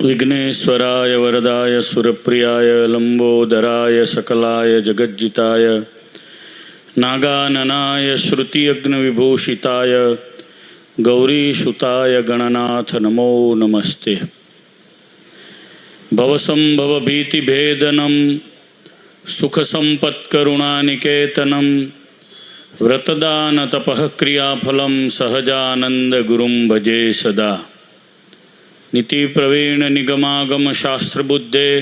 विघ्नेश्वराय वरदाय सुरप्रियाय लंबोदराय सकलाय जगज्जिताय नागाननाय श्रुतियज्ञविभूषिताय गौरीसुताय गणनाथ नमो नमस्ते। भवसंभवभीतिभेदनं सुखसंपत्करुणानिकेतनं व्रतदानतपःक्रियाफलं सहजानन्दगुरुं भजे सदा। नीतिप्रवीण निगमागम शास्त्रबुद्धे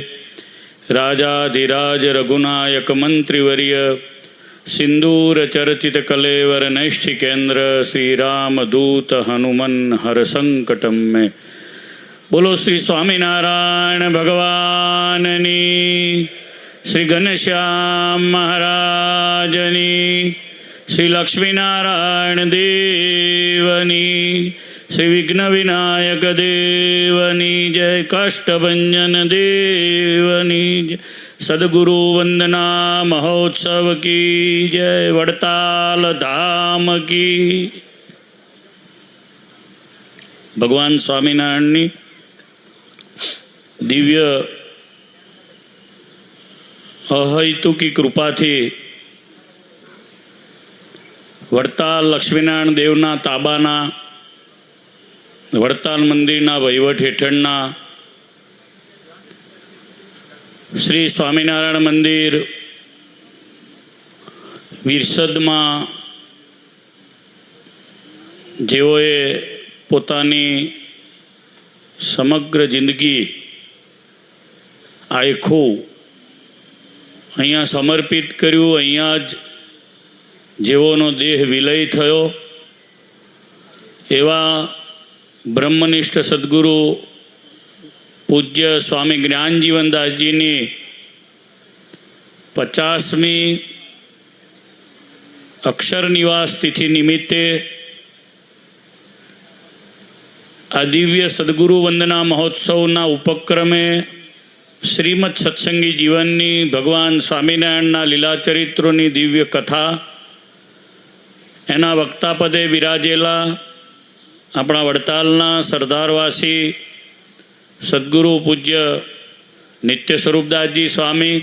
राजाधिराज रघुनायक मंत्रिवर्य सिंदूरचर्चित कलेवर नैष्ठिकेन्द्र श्रीरामदूत हनुमन हर संकटम में। बोलो श्री स्वामीनारायण भगवाननी, श्री घनश्याम महाराजनी, श्री लक्ष्मीनारायण देवनी, श्री विघ्न विनायक देवनी जय, काष्ठभंजन देवनी जय, सद्गुरु वंदना महोत्सव की जय, वड़ताल धाम की। भगवान स्वामीनारायणनी दिव्य अहैतुकी कृपा थी वड़ताल लक्ष्मीनारायण देवना ताबाना वड़ताल मंदिरना वहीवट हेठळना श्री स्वामीनारायण मंदिर વીરસદમાં જેઓએ પોતાની સમગ્ર જિંદગી આખું અહીંયા સમર્પિત કર્યું, અહીંયા જ જેઓનો દેહ વિલય થયો એવા ब्रह्मनिष्ठ सद्गुरु पूज्य स्वामी ज्ञानजीवनदास जी ने 50મી अक्षर निवास तिथि निमित्ते आ दिव्य सद्गुरु वंदना महोत्सवना उपक्रमे श्रीमद सत्संगी जीवननी भगवान स्वामीनारायणना लीला चरित्रोनी दिव्य कथा एना वक्ता पदे विराजेला अपना वड़तालना सरदारवासी सद्गुरु पूज्य नित्य स्वरूपदास जी स्वामी,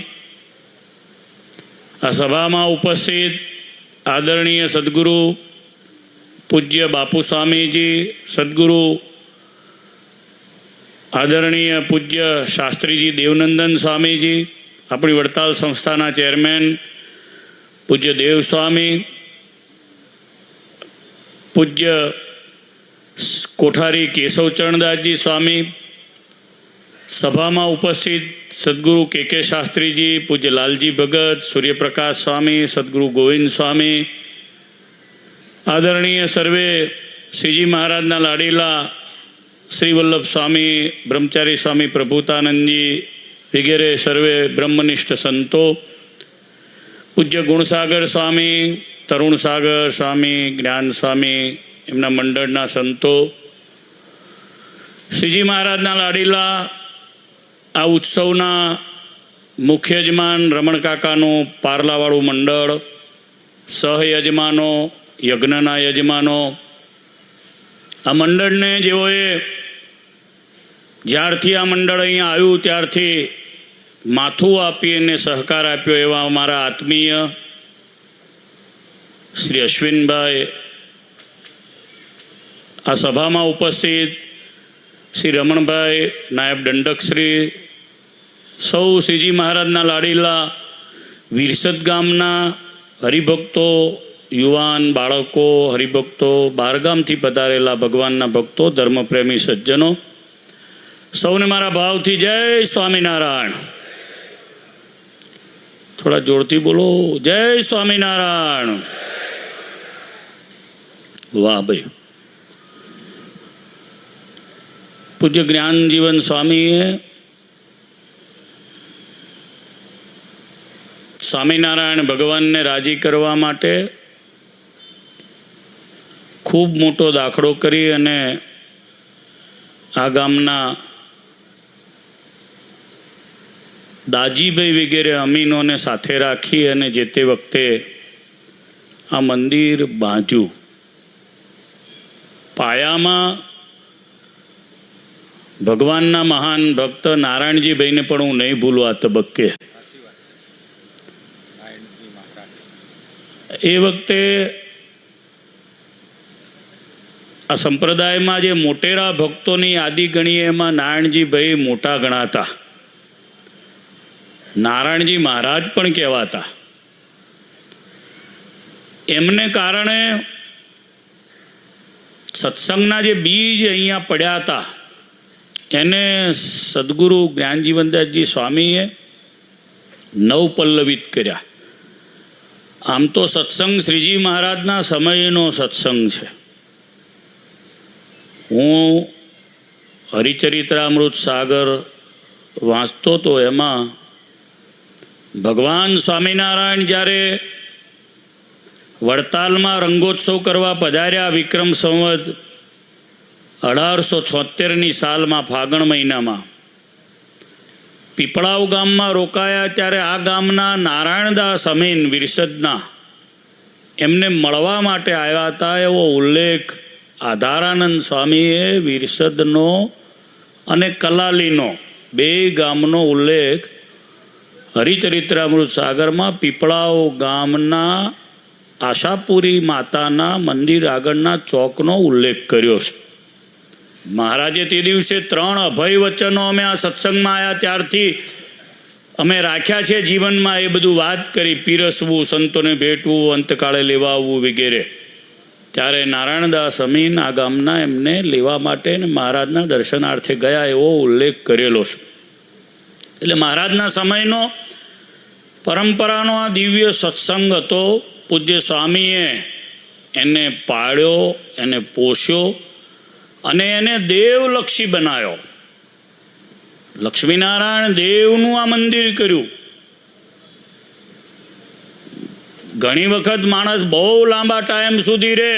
आ सभा में उपस्थित आदरणीय सद्गुरु पूज्य बापू स्वामी जी, सद्गुरु आदरणीय पूज्य शास्त्री जी देवनंदन स्वामी जी, अपनी वड़ताल संस्थाना चेरमेन पूज्य देव स्वामी, पूज्य कोठारी केशवचरणदास जी स्वामी, सभा में उपस्थित सद्गुरु के शास्त्री जी, पूज्य लालजी भगत, सूर्यप्रकाश स्वामी, सद्गुरु गोविंद स्वामी, आदरणीय सर्वे श्रीजी महाराजना लाडीला श्री वल्लभ स्वामी, ब्रह्मचारी स्वामी प्रभुतानंद जी वगैरह सर्वे ब्रह्मनिष्ठ संतो, पूज्य गुणसागर स्वामी, तरुण सागर स्वामी, ज्ञान स्वामी एमना मंडळना संतो, श्रीजी महाराजना लाडीला आ उत्सवना मुख्य यजमान रमण काकानु पारलावाळू मंडळ, सहयजमानो, यज्ञना यजमानो, आ मंडळने जेओए ज्यारथी आ मंडळ अहींया आव्युं त्यारथी माथुं आपी अने सहकार आप्यो एवा अमारा आत्मीय श्री अश्विनभाई, आ सभा में उपस्थित श्री रमणभाई नायब दंडक श्री, सौ श्रीजी महाराजना लाडीला वीरसद गामना हरिभक्तो, युवान बाळको, हरिभक्तो, बारगामथी पधारेला भगवानना भक्तो, धर्मप्रेमी सज्जनों, सौने मारा भावथी जय स्वामीनारायण। थोड़ा जोरथी बोलो, जय स्वामीनारायण। वाह भाई। पूज्य ज्ञान जीवन स्वामी स्वामीनारायण भगवान ने राजी करवा माटे खूब मोटो दाखलो करी अने आ गामना दाजीभाई वगैरह अमीनों ने साथे राखी अने जे ते वखते आ मंदिर बांध्यू। पाया में ભગવાનના મહાન ભક્ત નારાયણજીભાઈને પણ હું નહીં ભૂલું આ તબક્કે. એ વખતે આ સંપ્રદાયમાં જે મોટેરા ભક્તોની યાદી ગણીએ એમાં નારાયણજીભાઈ મોટા ગણાતા. નારાયણજી મહારાજ પણ કહેવાતા. એમને કારણે સત્સંગના જે બીજ અહીંયા પડ્યા હતા એને સદગુરુ જ્ઞાનજીવનદાસજી સ્વામીએ નવપલ્લવિત કર્યા. આમ તો સત્સંગ શ્રીજી મહારાજના સમયનો સત્સંગ છે. હું હરિચરિત્રામૃત સાગર વાંચતો તો એમાં ભગવાન સ્વામિનારાયણ જ્યારે વડતાલમાં રંગોત્સવ કરવા પધાર્યા વિક્રમ સંવત 1876ની સાલમાં ફાગણ મહિનામાં પીપળાવ ગામમાં રોકાયા ત્યારે આ ગામના નારાયણદાસ અમીન વિરસદના એમને મળવા માટે આવ્યા હતા. એવો ઉલ્લેખ આધારાનંદ સ્વામીએ વિરસદનો અને કલાલીનો બે ગામનો ઉલ્લેખ હરિચરિત્રામૃત સાગરમાં પીપળાવ ગામના આશાપુરી માતાના મંદિર આગળના ચોકનો ઉલ્લેખ કર્યો છે. મહારાજે તે દિવસે 3 અભય વચનો અમે આ સત્સંગમાં આવ્યા ત્યારથી અમે રાખ્યા છે જીવનમાં. એ બધું વાત કરી, પીરસવું, સંતોને ભેટવું, અંતકાળે લેવા આવવું વગેરે. ત્યારે નારાયણદાસ અમીન આ ગામના એમને લેવા માટે ને મહારાજના દર્શનાર્થે ગયા એવો ઉલ્લેખ કરેલો છે. એટલે મહારાજના સમયનો પરંપરાનો આ દિવ્ય સત્સંગ હતો. પૂજ્ય સ્વામીએ એને પાળ્યો, એને પોષ્યો અને એને દેવલક્ષી બનાવ્યો. લક્ષ્મીનારાયણ દેવનું આ મંદિર કર્યું. ઘણી વખત માણસ બહુ લાંબા ટાઈમ સુધી રહે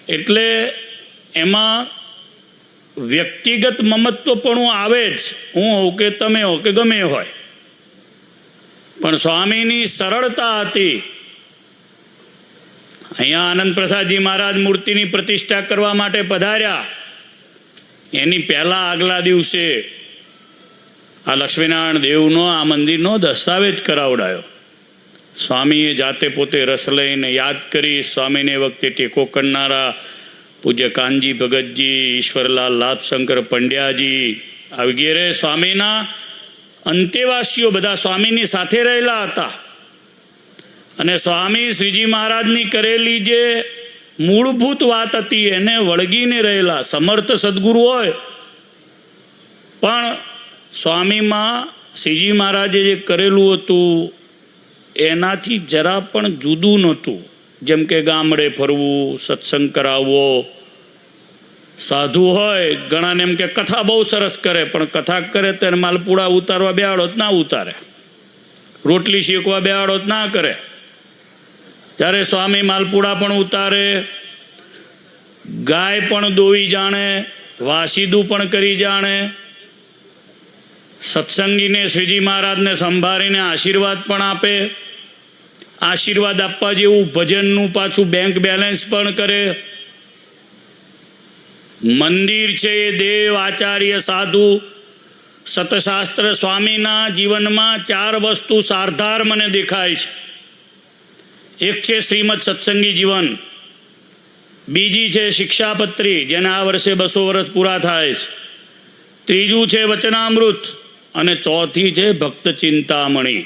એટલે એમાં વ્યક્તિગત મમત્વપણું આવે જ. હું હોઉં કે તમે હો કે ગમે હોય, પણ સ્વામીની સરળતા હતી. અહીંયા આનંદ પ્રસાદજી મહારાજ મૂર્તિની પ્રતિષ્ઠા કરવા માટે પધાર્યા. એની પહેલાં આગલા દિવસે આ લક્ષ્મીનારાયણ દેવનો આ મંદિરનો દસ્તાવેજ કરાવડાયો. સ્વામીએ જાતે પોતે રસ લઈને યાદ કરી. સ્વામીને વખતે ટેકો કરનારા પૂજ્ય કાનજી ભગતજી, ઈશ્વરલાલ લાભશંકર પંડ્યાજી આ વગેરે સ્વામીના અંતેવાસીઓ બધા સ્વામીની સાથે રહેલા હતા. અને સ્વામી શ્રીજી મહારાજની કરેલી જે મૂળભૂત વાત હતી એને વળગીને રહેલા. સમર્થ સદગુરુ હોય પણ સ્વામીમાં શ્રીજી મહારાજે જે કરેલું હતું એનાથી જરા પણ જુદું નહોતું. જેમ કે ગામડે ફરવું, સત્સંગ કરાવવો. સાધુ હોય ઘણાને એમ કે કથા બહુ સરસ કરે, પણ કથા કરે તો એને માલપુડા ઉતારવા બેહાડો જ ના ઉતારે, રોટલી શેકવા બેહાડો જ ના કરે. ત્યારે સ્વામી માલપુડા પણ ઉતારે, ગાય પણ દોવી જાણે, વાસીદું પણ કરી જાણે, સત્સંગીને શ્રીજી મહારાજને સંભાળીને આશીર્વાદ પણ આપે. આશીર્વાદ આપવા જેવું ભજનનું પાછું બેંક બેલેન્સ પણ કરે. મંદિર છે એ દેવ, આચાર્ય, સાધુ, સતશાસ્ત્ર. સ્વામીના જીવનમાં 4 વસ્તુ સારધાર મને દેખાય છે. એક છે શ્રીમદ સત્સંગી જીવન, બીજી છે શિક્ષાપત્રી જેને આ વર્ષે 200 વર્ષ પૂરા થાય છે, ત્રીજું છે વચનામૃત અને ચોથી છે ભક્ત ચિંતામણી.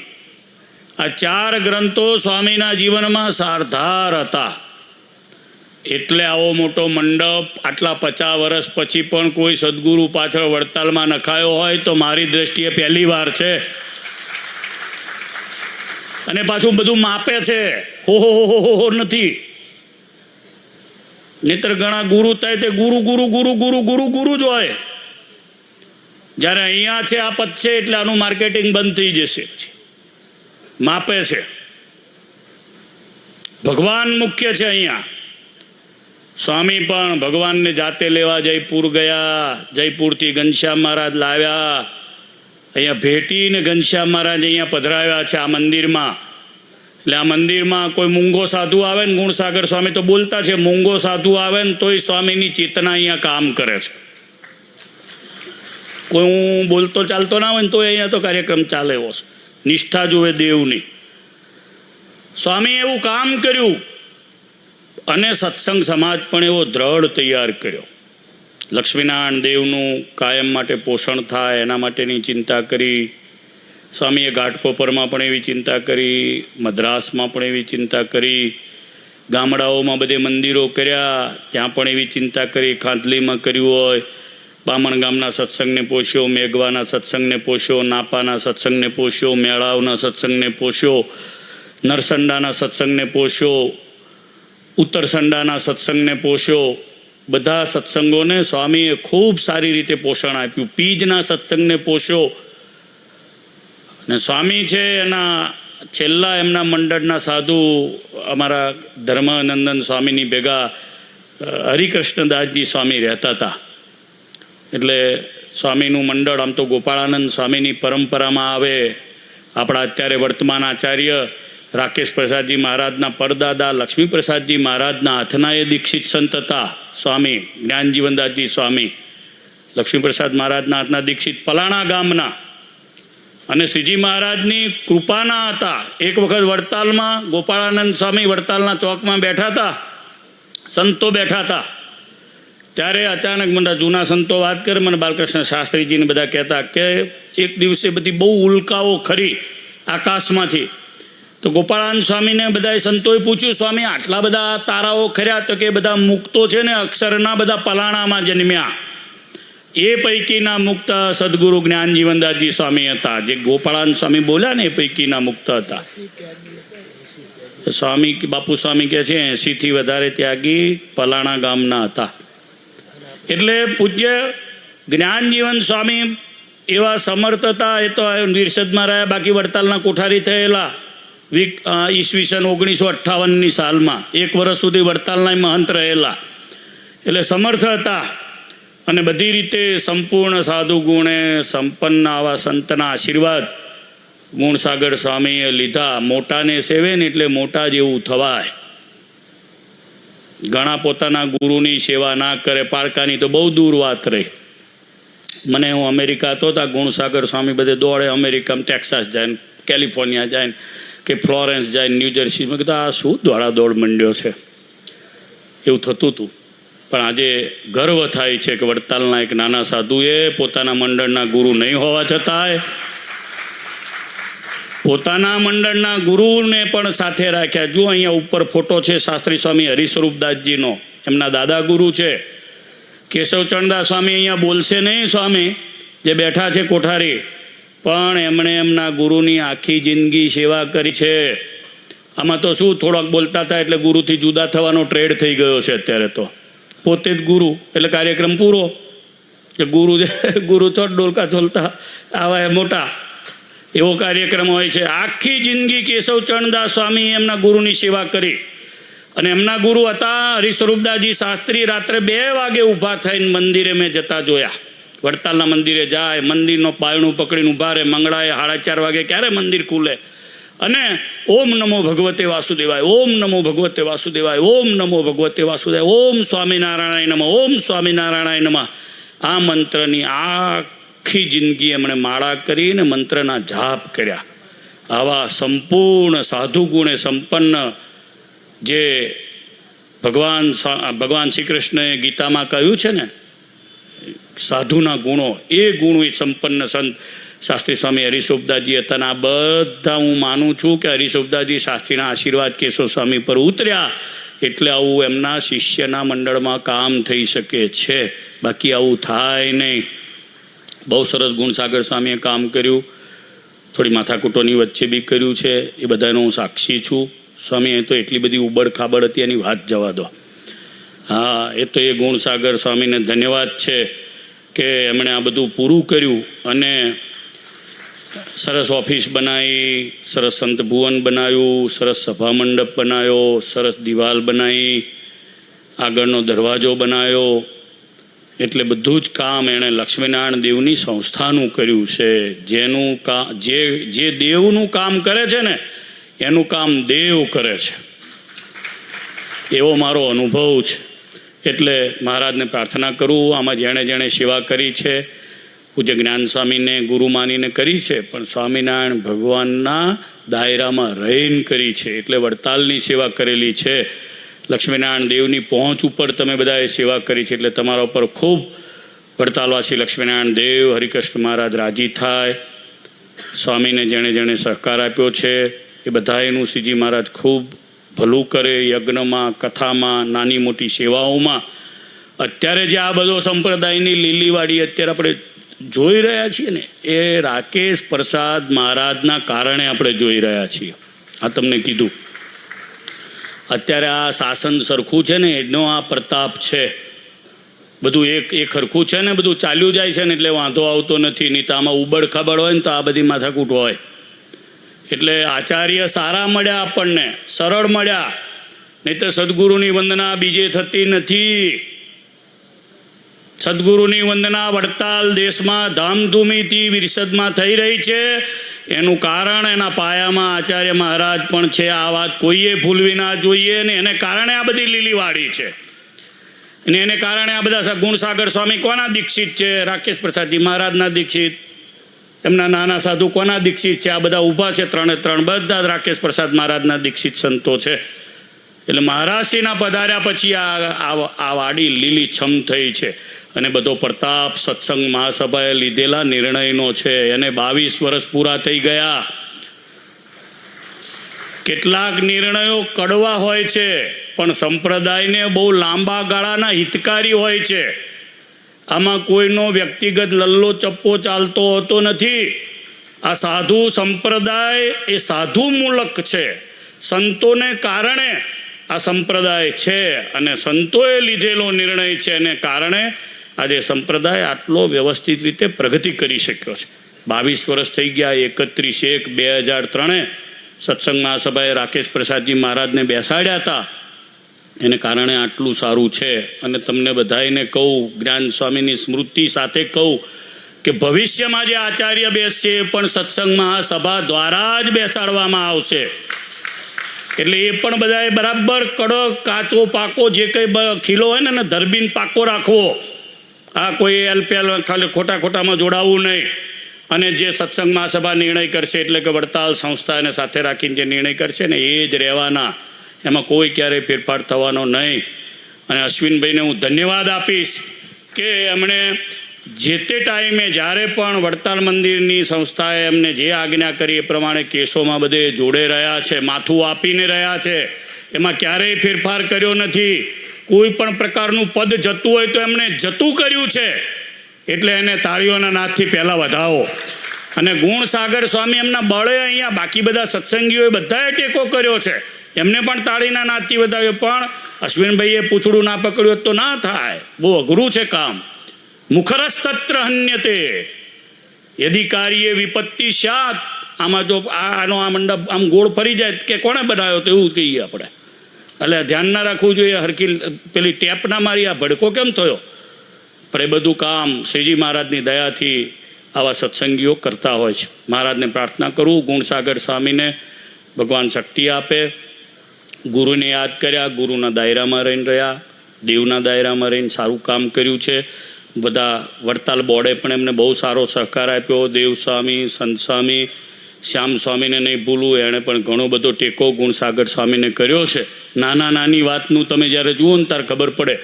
આ 4 ગ્રંથો સ્વામીના જીવનમાં સારધાર હતા. એટલે આવો મોટો મંડપ આટલા 50 વર્ષ પછી પણ કોઈ સદગુરુ પાછળ વડતાલમાં નખાયો હોય તો મારી દ્રષ્ટિએ પહેલી વાર છે. અને પાછું બધું માપે છે, હો નથી. નહીતર ઘણા ગુરુ થાય તે ગુરુ ગુરુ ગુરુ ગુરુ ગુરુ ગુરુ જ હોય. જ્યારે અહીંયા છે આ પદ છે એટલે આનું માર્કેટિંગ બંધ થઈ જશે. માપે છે. ભગવાન મુખ્ય છે અહીંયા. સ્વામી પણ ભગવાનને જાતે લેવા જયપુર ગયા. જયપુરથી ઘનશ્યામ મહારાજ લાવ્યા. અહીંયા ભેટીને ઘનશ્યામ મહારાજ અહીંયા પધરાવ્યા છે આ મંદિરમાં. એટલે આ મંદિરમાં કોઈ મૂંગો સાધુ આવે ને, ગુણસાગર સ્વામી તો બોલતા છે, મૂંગો સાધુ આવે ને તોય સ્વામીની ચેતના અહીંયા કામ કરે છે. કોઈ હું બોલતો ચાલતો ના હોય ને તો અહીંયા તો કાર્યક્રમ ચાલે એવો છે. નિષ્ઠા જુએ દેવની. સ્વામીએ એવું કામ કર્યું અને સત્સંગ સમાજ પણ એવો દ્રઢ તૈયાર કર્યો. લક્ષ્મીનારાયણ દેવનું કાયમ માટે પોષણ થાય એના માટેની ચિંતા કરી. સ્વામીએ ઘાટકોપરમાં પણ એવી ચિંતા કરી, મદ્રાસમાં પણ એવી ચિંતા કરી, ગામડાઓમાં બધે મંદિરો કર્યા ત્યાં પણ એવી ચિંતા કરી. ખાંતલીમાં કર્યું હોય, બામણ ગામના સત્સંગને પોષ્યો, મેઘવાના સત્સંગને પોષ્યો, નાપાના સત્સંગને પોષ્યો, મેળાવના સત્સંગને પોષ્યો, નરસંડાના સત્સંગને પોષ્યો, ઉત્તરસંડાના સત્સંગને પોષ્યો. બધા સત્સંગોને સ્વામીએ ખૂબ સારી રીતે પોષણ આપ્યું. પીજના સત્સંગને પોષ્યો. ને સ્વામી છે એના છેલ્લા એમના મંડળના સાધુ અમારા ધર્માનંદન સ્વામીની ભેગા હરિકૃષ્ણદાસજી સ્વામી રહેતા હતા. એટલે સ્વામીનું મંડળ આમ તો ગોપાળાનંદ સ્વામીની પરંપરામાં આવે. આપણા અત્યારે વર્તમાન આચાર્ય રાકેશ પ્રસાદજી મહારાજના પરદાદા લક્ષ્મી પ્રસાદજી મહારાજના હાથના એ દીક્ષિત સંત હતા સ્વામી જ્ઞાનજીવનદાસજી સ્વામી. લક્ષ્મી પ્રસાદ મહારાજના હાથના દીક્ષિત પલાણા ગામના અને શ્રીજી મહારાજની કૃપાના હતા. એક વખત વડતાલમાં ગોપાળાનંદ સ્વામી વડતાલના ચોકમાં બેઠા હતા, સંતો બેઠા હતા. ત્યારે અચાનક મને જૂના સંતો વાત કરે, મને બાલકૃષ્ણ શાસ્ત્રીજીને બધા કહેતા કે એક દિવસે બધી બહુ ઉલ્કાઓ ખરી આકાશમાંથી. તો ગોપાળાનંદ સ્વામીને બધાએ સંતોએ પૂછ્યું, સ્વામી આટલા બધા તારાઓ ખર્યા? તો કે બધા મુક્તો છે ને અક્ષરના બધા પલાણામાં જન્મ્યા. એ પૈકીના મુક્ત સદગુરુ જ્ઞાનજીવનદાસજી સ્વામી હતા. જે ગોપાળાનંદ સ્વામી બોલ્યા ને એ પૈકીના મુક્ત હતા. સ્વામી બાપુ સ્વામી કહે છે 80થી વધારે ત્યાગી પલાણા ગામના હતા. એટલે પૂજ્ય જ્ઞાનજીવન સ્વામી એવા સમર્થ હતા. એ તો નિર્ષદમાં રહ્યા, બાકી વડતાલના કોઠારી થયેલા ઈસવીસન 1958ની સાલમાં 1 વર્ષ સુધી વડતાલના મહંત રહેલા. એટલે સમર્થ હતા અને બધી રીતે સંપૂર્ણ સાધુ ગુણે સંપન્ન આવા સંતના આશીર્વાદ ગુણસાગર સ્વામીએ લીધા. મોટાને સેવે ને એટલે મોટા જેવું થવાય. ઘણા પોતાના ગુરુની સેવા ના કરે, પારકાની તો બહુ દૂર વાત રહી. મને હું અમેરિકા હતો ત્યાં ગુણસાગર સ્વામી બધે દોડે, અમેરિકામાં ટેક્સાસ જાય ને કેલિફોર્નિયા જાય ને કે ફ્લોરેન્સ જાય ન્યૂ જર્સી. મેં કીધું આ શું દોડાદોડ મંડ્યો છે, એવું થતું હતું. પણ આજે ગર્વ થાય છે કે વડતાલના એક નાના સાધુએ પોતાના મંડળના ગુરુ નહીં હોવા છતાંય પોતાના મંડળના ગુરુને પણ સાથે રાખ્યા. જો અહીંયા ઉપર ફોટો છે શાસ્ત્રી સ્વામી હરિસ્વરૂપદાસજીનો, એમના દાદા ગુરુ છે. કેશવચંદદાસ સ્વામી અહીંયા બોલશે નહીં, સ્વામી જે બેઠા છે કોઠારી, પણ એમણે એમના ગુરુની આખી જિંદગી સેવા કરી છે. આમાં તો શું થોડોક બોલતા હતા એટલે ગુરુથી જુદા થવાનો ટ્રેડ થઈ ગયો છે અત્યારે. તો પોતે જ ગુરુ એટલે કાર્યક્રમ પૂરો. કે ગુરુ તો ડોલકા ઝોલતા આવા મોટા એવો કાર્યક્રમ હોય છે. આખી જિંદગી કેશવચંદદાસ સ્વામી એમના ગુરુની સેવા કરી. અને એમના ગુરુ હતા હરિસ્વરૂપદાસજી શાસ્ત્રી. રાત્રે 2 વાગે ઊભા થઈને મંદિરે મેં જતા જોયા. વડતાલના મંદિરે જાય, મંદિરનો પાયણું પકડીને ઊભા રહે. મંગળાએ 4:30 વાગે ક્યારે મંદિર ખુલે, અને ઓમ નમો ભગવતે વાસુદેવાય, ઓમ નમો ભગવતે વાસુદેવાય, ઓમ નમો ભગવતે વાસુદેવાય, ઓમ સ્વામિનારાયણ નમઃ, ઓમ સ્વામિનારાયણ નમઃ. આ મંત્રની આખી જિંદગી એમણે માળા કરીને મંત્રના જાપ કર્યા. આવા સંપૂર્ણ સાધુ ગુણે સંપન્ન જે ભગવાન શ્રી કૃષ્ણએ ગીતામાં કહ્યું છે ને સાધુના ગુણો, એ ગુણો સંપન્ન સંત શાસ્ત્રી સ્વામી હરિસ્વરૂપદાસજી હતા. આ બધા હું માનું છું કે હરિસ્વરૂપદાસજી શાસ્ત્રીના આશીર્વાદ કેશવ સ્વામી પર ઉતર્યા એટલે આવું એમના શિષ્યના મંડળમાં કામ થઈ શકે છે. બાકી આવું થાય નહીં. બહુ સરસ ગુણસાગર સ્વામીએ કામ કર્યું. થોડી માથાકૂટોની વચ્ચે બી કર્યું છે, એ બધાનો હું સાક્ષી છું. સ્વામીએ તો એટલી બધી ઉબડ ખાબડ હતી એની વાત જવા દો. હા, એ તો એ ગુણસાગર સ્વામીને ધન્યવાદ છે કે એમણે આ બધું પૂરું કર્યું અને સરસ ઓફિસ બનાવી, સરસ સંત ભુવન બનાવ્યું, સરસ સભા મંડપ બનાવ્યો, સરસ દિવાલ બનાવી, આગળનો દરવાજો બનાવ્યો. એટલે બધું જ કામ એણે લક્ષ્મીનારાયણ દેવની સંસ્થાનું કર્યું છે. જેનું કામ જે દેવનું કામ કરે છે ને એનું કામ દેવ કરે છે, એવો મારો અનુભવ છે. એટલે મહારાજને પ્રાર્થના કરું, આમાં જેણે જેણે સેવા કરી છે પૂજ્ય જ્ઞાન સ્વામીને ગુરુ માનીને કરી છે, પણ સ્વામિનારાયણ ભગવાનના દાયરામાં રહીને કરી છે. એટલે વડતાલની સેવા કરેલી છે. લક્ષ્મીનારાયણ દેવની પહોંચ ઉપર તમે બધાએ સેવા કરી છે. એટલે તમારા ઉપર ખૂબ વડતાલવાસી લક્ષ્મીનારાયણ દેવ, હરિકૃષ્ણ મહારાજ રાજી થાય. સ્વામીને જેણે જેણે સહકાર આપ્યો છે એ બધાએનું શ્રીજી મહારાજ ખૂબ ભલું કરે. યજ્ઞમાં, કથામાં, નાની મોટી સેવાઓમાં. અત્યારે જે આ બધો સંપ્રદાયની લીલીવાડી અત્યારે આપણે જોઈ રહ્યા છીએ ને, એ રાકેશ પ્રસાદ મહારાજના કારણે આપણે જોઈ રહ્યા છીએ. આ તમને કીધું. અત્યારે આ શાસન સરખું છે ને, એનો આ પ્રતાપ છે. બધું એક સરખું છે ને, બધું ચાલ્યું જાય છે ને, એટલે વાંધો આવતો નથી. નહીં તો આમાં ઉબડ ખબડ હોય ને તો આ બધી માથાકૂટ હોય. એટલે આચાર્ય સારા મળ્યા, આપણને સરળ મળ્યા. નહીં તો સદગુરુની વંદના બીજે થતી નથી. સદગુરુની વંદના વડતાલ દેશમાં ધામધૂમીથી વિરસદમાં થઈ રહી છે. એનું કારણ એના પાયામાં આચાર્ય મહારાજ પણ છે. આ વાત કોઈએ ભૂલવી ના જોઈએ. ને એને કારણે આ બધી લીલીવાડી છે. અને એને કારણે આ બધા ગુણસાગર સ્વામી કોના દીક્ષિત છે? રાકેશ પ્રસાદજી મહારાજના દીક્ષિત. એમના નાના સાધુ કોના દીક્ષિત છે? આ બધા ઊભા છે, ત્રણે ત્રણ બધા જ રાકેશ પ્રસાદ મહારાજના દીક્ષિત સંતો છે. એટલે મહારાજશ્રીના પધાર્યા પછી આ વાડી લીલી છમ થઈ છે. અને બધો પ્રતાપ સત્સંગ મહાસભાએ લીધેલા નિર્ણયનો છે. એને 22 વર્ષ પૂરા થઈ ગયા. કેટલાક નિર્ણયો કડવા હોય છે, પણ સંપ્રદાયને બહુ લાંબા ગાળાના હિતકારી હોય છે. આમાં કોઈનો વ્યક્તિગત લલ્લો ચપ્પો ચાલતો હોતો નથી. આ સાધુ સંપ્રદાય એ સાધુ મૂલક છે. સંતોને કારણે આ સંપ્રદાય છે, અને સંતોએ લીધેલો નિર્ણય છે. એને કારણે આજે સંપ્રદાય આટલો વ્યવસ્થિત રીતે પ્રગતિ કરી શક્યો છે. 22 વર્ષ થઈ ગયા. 31/1/2003 સત્સંગ મહાસભાએ રાકેશ પ્રસાદજી મહારાજને બેસાડ્યા હતા. એને કારણે આટલું સારું છે. અને તમને બધાને કહું, જ્ઞાન સ્વામીની સ્મૃતિ સાથે કહું કે ભવિષ્યમાં જે આચાર્ય બેસશે એ પણ સત્સંગ મહાસભા દ્વારા જ બેસાડવામાં આવશે. એટલે એ પણ બધાએ બરાબર કડક, કાચો પાકો જે કંઈ ખીલો હોય ને ધરબીન પાકો રાખવો. આ કોઈ એલપીએલ ખાલી ખોટામાં જોડાવવું નહીં. અને જે સત્સંગ મહાસભા નિર્ણય કરશે, એટલે કે વડતાલ સંસ્થાને સાથે રાખીને જે નિર્ણય કરશે ને એ જ રહેવાના. એમાં કોઈ ક્યારેય ફેરફાર થવાનો નહીં. અને અશ્વિનભાઈને હું ધન્યવાદ આપીશ કે એમણે જે તે ટાઈમે જ્યારે પણ વડતાલ મંદિરની સંસ્થાએ એમને જે આજ્ઞા કરી એ પ્રમાણે કેસોમાં બધે જોડે રહ્યા છે, માથું આપીને રહ્યા છે. એમાં ક્યારેય ફેરફાર કર્યો નથી. કોઈ પણ પ્રકારનું પદ જતું હોય તો એમણે જતું કર્યું છે. એટલે એને તાળીઓના નાદથી પહેલાં વધાવો. અને ગુણસાગર સ્વામી એમના બળે અહીંયા, બાકી બધા સત્સંગીઓએ બધાએ ટેકો કર્યો છે. એમને પણ તાળીના નાદથી વધાવ્યો. પણ અશ્વિનભાઈએ પૂછડું ના પકડ્યું તો ના થાય. બહુ અઘરું છે કામ. મુખરસ્તત્ર હન્યતે યદિ કાર્યે વિપત્તિ સ્યાત. આમાં જો આનો આ મંડપ આમ ગોળ ફરી જાય કે કોણે બનાવ્યો તો એવું કહીએ આપણે. એટલે ધ્યાન ના રાખવું જોઈએ. હરકી પેલી ટેપ ના મારી, આ ભડકો કેમ થયો? પણ એ બધું કામ શ્રીજી મહારાજની દયાથી આવા સત્સંગીઓ કરતા હોય છે. મહારાજને પ્રાર્થના કરું, ગુણસાગર સ્વામીને ભગવાન શક્તિ આપે. ગુરુને યાદ કર્યા, ગુરુના દાયરામાં રહીને રહ્યા, દેવના દાયરામાં રહીને સારું કામ કર્યું છે. બધા વડતાલ બોર્ડે પણ એમને બહુ સારો સહકાર આપ્યો. દેવ સ્વામી, સંત સ્વામી, શ્યામ સ્વામીને નહીં ભૂલું, એણે પણ ઘણો બધો ટેકો ગુણસાગર સ્વામીને કર્યો છે. નાની વાતનું તમે જ્યારે જુઓ ને ત્યારે ખબર પડે.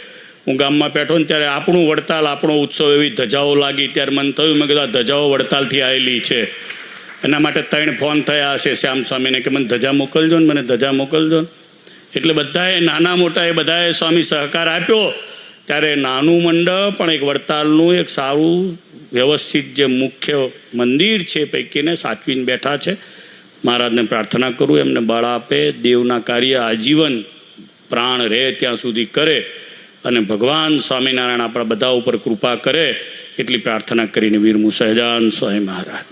હું ગામમાં બેઠો ને ત્યારે આપણું વડતાલ, આપણો ઉત્સવ, એવી ધજાઓ લાગી. ત્યારે મને થયું, મેં કીધું આ ધજાઓ વડતાલથી આવેલી છે. એના માટે 3 ફોન થયા હશે શ્યામ સ્વામીને કે મને ધજા મોકલજો ને, મને ધજા મોકલજો ને. એટલે બધાએ નાના મોટા એ બધાએ સ્વામી સહકાર આપ્યો. ત્યારે નાનું મંડપ પણ એક વડતાલનું એક સારું વ્યવસ્થિત જે મુખ્ય મંદિર છે પૈકીને સાચવીને બેઠા છે. મહારાજને પ્રાર્થના કરું એમને બળ આપે, દેવના કાર્ય આજીવન પ્રાણ રહે ત્યાં સુધી કરે, અને ભગવાન સ્વામિનારાયણ આપણા બધા ઉપર કૃપા કરે એટલી પ્રાર્થના કરીને વિરમું. સહજાન સ્વામી મહારાજ.